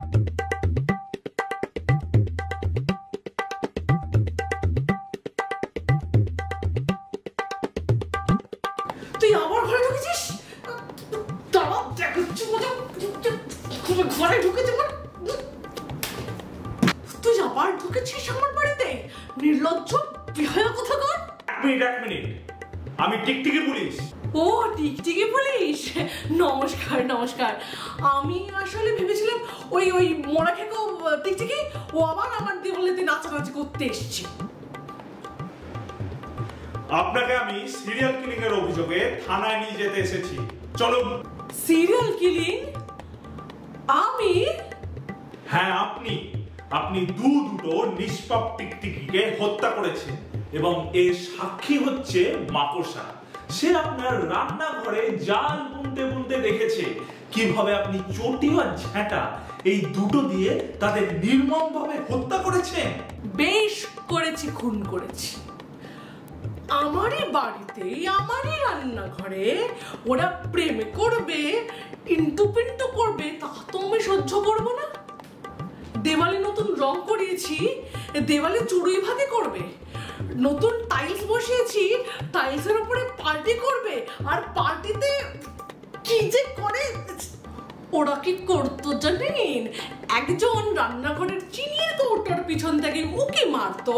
তুই আমার ঘরে ঢুকেছিস? দাঁড়াও, দেখাচ্ছি মজা। ঘরে ঢুকেছে মানে তুই আবার ঢুকেছিস আমার বাড়িতে? নির্লজ্জ বিহায়া কোথাকার। এক মিনিট, আমি টিকটিকি পুলিশ। ও টিকটিকি পুলিশ, নমস্কার নমস্কার। আমি আসলে ভেবেছিলাম ওই ওই মোড়া খেকো টিকটিকি ও আবার আমার দেওয়ালেতে নাচানাচি করতে এসেছে। আপনাকে আমি সিরিয়াল কিলিং এর অভিযোগে থানায় নিয়ে যেতে এসেছি, চলুন। Serial killing? আমি? হ্যাঁ আপনি দুটো নিষ্পাপ টিকটিকিকে হত্যা করেছেন এবং এর সাক্ষী হচ্ছে মাকড়সা। সে আপনার রান্নাঘরে জাল বুনতে বুনতে দেখেছে কিভাবে আপনি চটি আর ঝাঁটা এই দুটো দিয়ে তাদের নির্মমভাবে হত্যা করেছেন। বেশ করেছি, খুন করেছি। আমারই বাড়িতে, আমারই রান্নাঘরে ওরা প্রেম করবে, ইন্টু পিন্টু করবে, তা তো আমি সহ্য করবো না। দেওয়ালে নতুন রং করিয়েছি, দেওয়ালে চুড়ুই ভাতি করবে। নতুন টাইলস বসিয়েছি, টাইলসের উপরে পার্টি করবে। আর পার্টিতে কি যে করে ওরা কি করতো জানেন? একজন রান্নাঘরের চিনির কৌটোর পিছন থেকে উকি মারতো,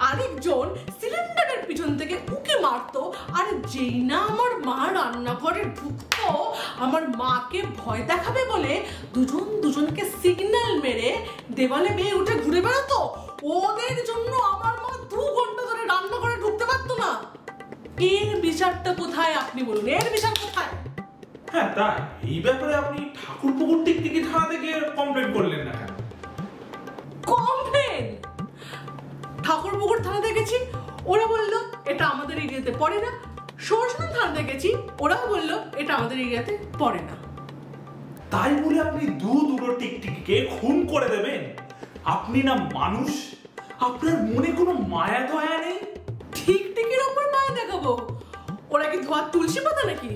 আরেকজন সিলিন্ডারের পিছন থেকে উকি মারতো। আর যেই না আমার মা রান্নাঘরে ঢুকতো, আমার মাকে ভয় দেখাবে বলে দুজন দুজনকে সিগন্যাল মেরে দেওয়ালে বেয়ে উঠে ঘুরে বেড়াতো। ওদের জন্য আমার মা 2 ঘন্টা ধরে রান্নাঘরে ঢুকতে পারতো না। এর বিচারটা কোথায় আপনি বলুন? এর বিচার কোথায়? হ্যাঁ তাই, এই ব্যাপারে আপনি ঠাকুরপুকুর টিকটিকি থানা থেকে কমপ্লেন করলেন না কেন? কমপ্লেন? ঠাকুরপুকুর থানাতে গেছি, ওরা বললো এটা আমাদের এরিয়াতে পড়ে না। সরস্বতী থানাতে গেছি, ওরাও বললো এটা আমাদের এরিয়াতে পড়ে না। তাই বলে আপনি দুটো টিকটিকিকে খুন করে দেবেন? আপনি না মানুষ? আপনার মনে কোনো মায়া দয়া নেই? টিকটিকির উপর মায়া দেখাবো? ওরা কি ধোয়া তুলসী পাতা নাকি?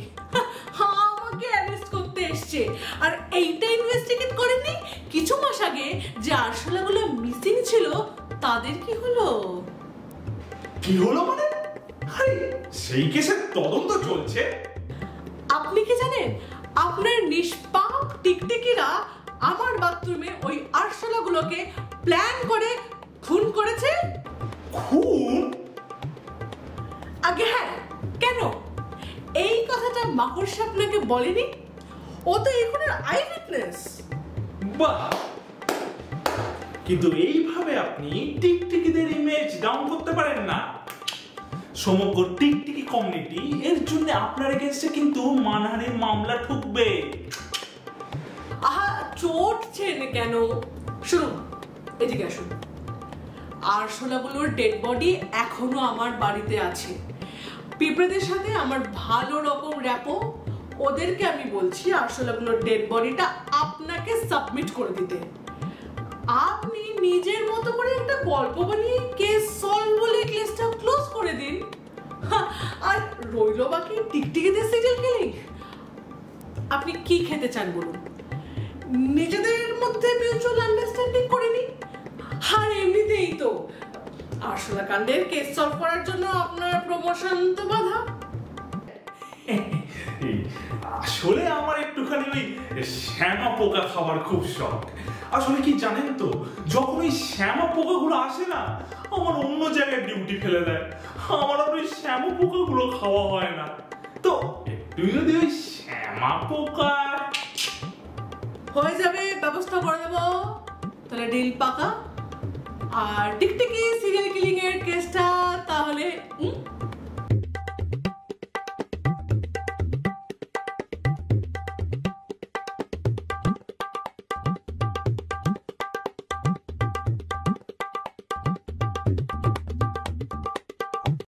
আমাকে অ্যারেস্ট করতে এসছে। আর এইটা ইনভেস্টিগেট করেনি কিছু মাস আগে যে আরশোলাগুলো মিসিং ছিল, তাদের কি হলো? কি হলো মানে? আরে সেই কেসের তদন্ত চলছে। আপনি কি জানেন আপনার নিষ্পাপ টিকটিকিরা আমার বাথরুমে ওই আরশোলাগুলোকে প্ল্যান করে খুন করেছে? খুন? আগে হ্যাঁ, কেন এই কথাটা মাকড়সা আপনাকে বলেনি? ও তো এই খুনের আই উইটনেস। বাহ, কিন্তু এইভাবে আপনি টিকটিকিদের ইমেজ ডাউন করতে পারেন না। সমগ্র টিকটিকি কমিউনিটি এর জন্য আপনার এগেইনস্টে কিন্তু মানহানির মামলা ঠুকবে। আহা, চটছেন কেন? শুনুন, এদিকে আসুন। আরশোলাগুলোর ডেড বডি এখনো আমার বাড়িতে আছে। পিঁপড়েদের সাথে আমার ভালো রকম র্যাপো। ওদেরকে আমি বলছি আরশোলাগুলোর ডেড বডিটা আপনাকে সাবমিট করে দিতে। আপনি নিজের মতো করে একটা গল্প বানিয়ে কেস সলভ বলে কেসটা ক্লোজ করে দিন। আর রইল বাকি টিকটিকিদের সিরিয়াল কিলিং। আপনি কি খেতে চান বলুন? নিজেদের মধ্যে মিউচুয়াল আন্ডারস্ট্যান্ডিং করে নিন। আর এমনিতেই তো আরশোলা কাণ্ডের কেস সলভ করার জন্য আপনার প্রমোশন তো বাধা। আসলে আমার একটুখানি ওই শ্যামা পোকা খাবার খুব শখ। আসলে কি জানেন তো, যখন ওই শ্যামা পোকাগুলো আসে না, আমার অন্য জায়গায় ডিউটি ফেলে দেয়। আমার আর ওই শ্যামা পোকাগুলো খাওয়া হয় না। তো একটু যদি ওই শ্যামা পোকা হয়ে যাবে, ব্যবস্থা করে দেবো। তাহলে ডিল পাকা। আর টিকটিকি সিরিয়াল কিলিং এর কেসটা তাহলে